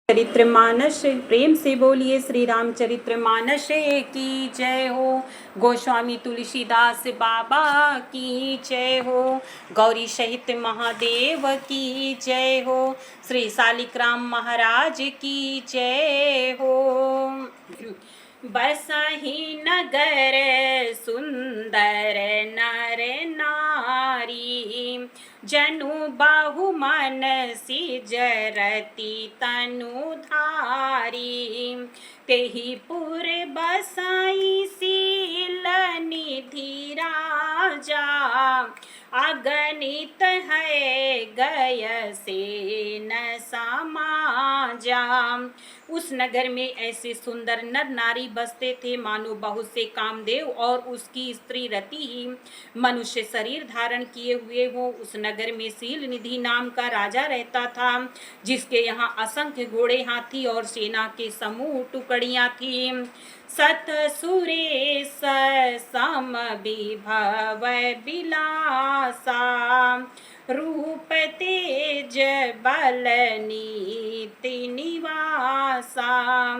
चरित्रमानस प्रेम से बोलिए श्री रामचरित्रमानस की जय हो। गोस्वामी तुलसीदास बाबा की जय हो। गौरी सहित महादेव की जय हो। श्री शालिग्राम महाराज की जय हो। बसहि नगर सुंदर नर नारी, जनु बाहु मन सिजरति तनु धारी। तेहि पुर बसाई शील निधि राजा, अगणित है गय से न समाजा। उस नगर में ऐसे सुंदर नर नारी बसते थे मानो बहुत से कामदेव और उसकी स्त्री रति ही मनुष्य शरीर धारण किए हुए हो। उस नगर में शील निधि नाम का राजा रहता था, जिसके यहाँ असंख्य घोड़े हाथी और सेना के समूह टुकड़ियां थी। सत सुरेश सम विभव बिलासा, रूप तेज बल नीति निवासा।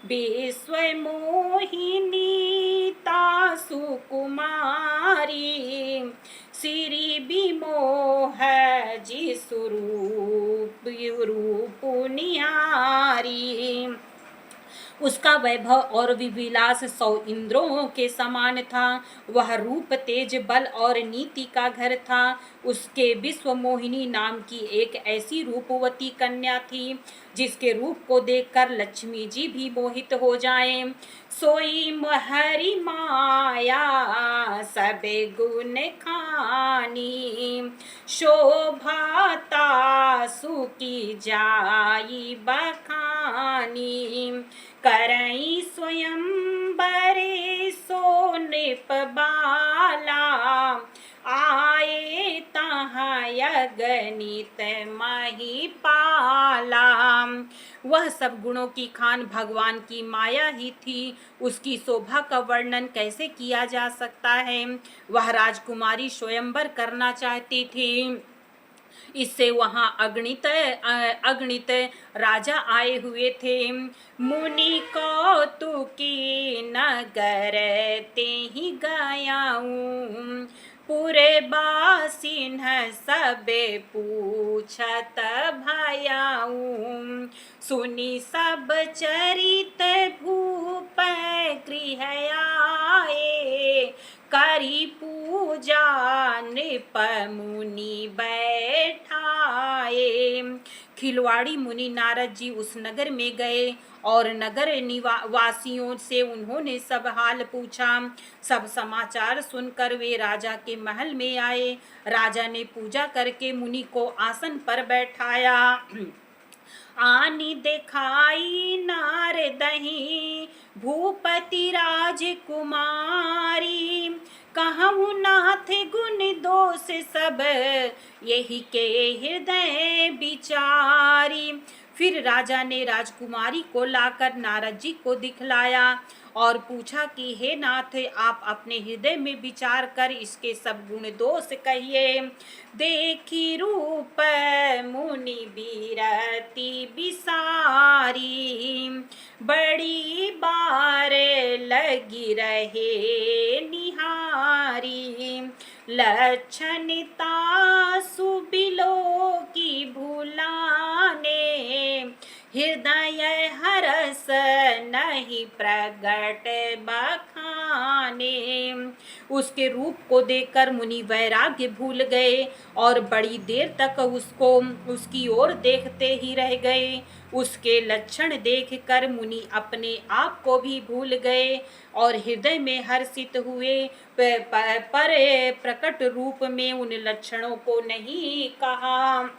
विश्व मोहिनी तासु कुमारी, श्री विमोह जिसु रूप निहारी। उसका वैभव और विलास 100 इंद्रों के समान था। वह रूप तेज बल और नीति का घर था। उसके विश्व मोहिनी नाम की एक ऐसी रूपवती कन्या थी, जिसके रूप को देखकर लक्ष्मी जी भी मोहित हो जाएं। सोई हरि माया सबे गुण खानी, शोभाता सुकी जाई बखानी। करई स्वयंवरे सो नृप बाला, आए तहाँ अगणित महिपाला। वह सब गुणों की खान भगवान की माया ही थी। उसकी शोभा का वर्णन कैसे किया जा सकता है। वह राजकुमारी स्वयंवर करना चाहती थी। इससे वहां अगणित राजा आए हुए थे। मुनि कौतुकी नगर ते ही गयाऊं, पूरे बासिन सबे पूछत भयाऊं। सुनी सब चरित भूप गृह आए, करी पूजा नृप मुनि बैठाए। खिलवाड़ी मुनि नारद जी उस नगर में गए और नगर वासियों से उन्होंने सब हाल पूछा। सब समाचार सुनकर वे राजा के महल में आए। राजा ने पूजा करके मुनि को आसन पर बैठाया। आनी दिखाई नारदहि भूपति राजकुमारी, कहूँ नाथ गुण दोष सब यही के हृदय विचारी। फिर राजा ने राजकुमारी को लाकर नारद जी को दिखलाया और पूछा कि हे नाथ, आप अपने हृदय में विचार कर इसके सब गुण दोष कहिए। देखी रूप मुनि बीरती बिसारी, बड़ी बार लगी रहे निहारी। लक्षणता सुबिलो की भुलाने, हृदय हरस नहीं प्रगट बखाने। उसके रूप को देखकर मुनि वैराग्य भूल गए और बड़ी देर तक उसकी ओर देखते ही रह गए। उसके लक्षण देखकर मुनि अपने आप को भी भूल गए और हृदय में हर्षित हुए, पर प्रकट रूप में उन लक्षणों को नहीं कहा।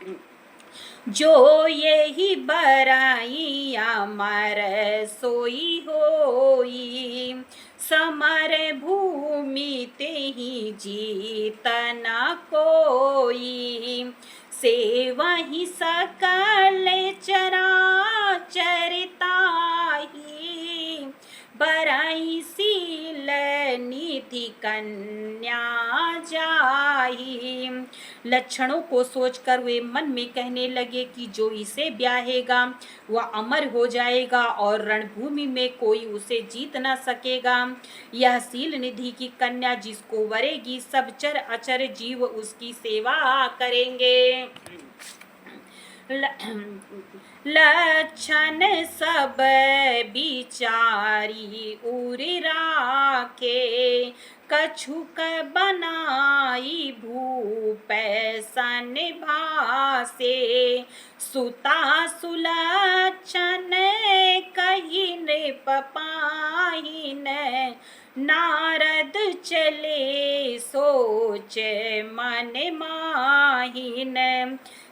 जो यही बराई अमर सोई होई, समर भूमि तेहि जीत न कोई। से वही सकल चराचर ताहि, बराई शील निधि कन्या जाहि। लक्षणों को सोचकर वे मन में कहने लगे कि जो इसे ब्याहेगा वह अमर हो जाएगा और रणभूमि में कोई उसे जीत न सकेगा। यह शील निधि की कन्या जिसको वरेगी सब चर अचर जीव उसकी सेवा करेंगे। लक्षण सब बिचारी उरि राखे, कछुक बनाई भूप सन भासे। सुता सुलक्षण कही नृप पाहिन, नारद चले सोच मन माहिन।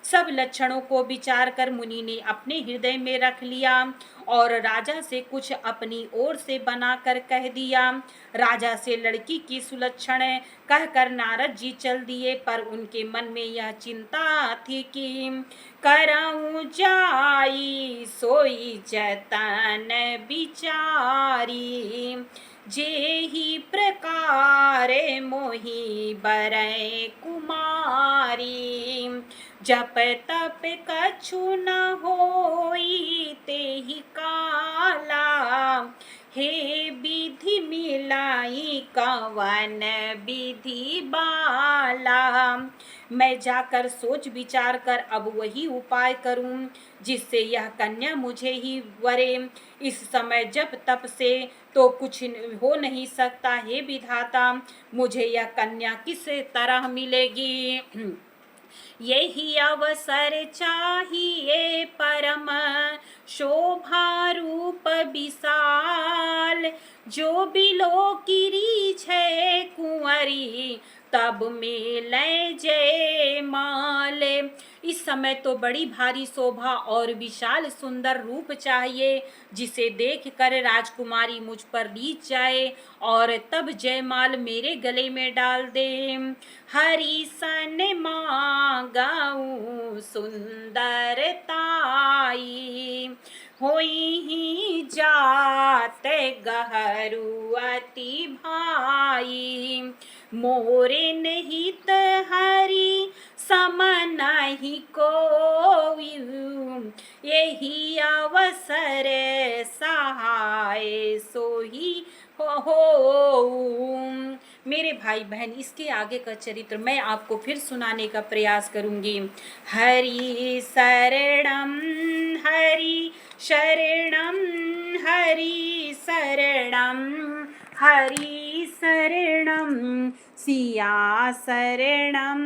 सब लक्षणों को विचार कर मुनि ने अपने हृदय में रख लिया और राजा से कुछ अपनी ओर से बनाकर कह दिया। राजा से लड़की की सुलक्षण कहकर नारद जी चल दिए, पर उनके मन में यह चिंता थी कि करऊं जाई सोई जतन बिचारी, जेहि प्रकार मोहि बरै कुमारी। जप तप कछु न होई तेहि काला, हे विधि मिलाई कवन विधि बाला। मैं जाकर सोच विचार कर अब वही उपाय करूं जिससे यह कन्या मुझे ही वरे। इस समय जप तप से तो कुछ हो नहीं सकता, हे विधाता मुझे यह कन्या किस तरह मिलेगी। यही अवसर चाहिए परम शोभा रूप विशाल, जो बिलो किरी छे कुंवरी तब मिले जय माल। इस समय तो बड़ी भारी शोभा और विशाल सुंदर रूप चाहिए जिसे देख कर राजकुमारी मुझ पर रीझ जाए और तब जयमाल मेरे गले में डाल दे। हरि सन मांगऊं सुंदरताई, होई ही जात गहरू अति भाई। मोरे निहित हरि सम नहीं कोई, यही अवसर सहाय सोही हो। मेरे भाई बहन इसके आगे का चरित्र मैं आपको फिर सुनाने का प्रयास करूंगी। हरि शरणम हरि शरणम हरि शरणम हरि शरणम, सिया शरणम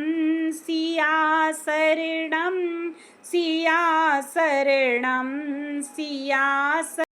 सिया शरणम सिया शरणम सिया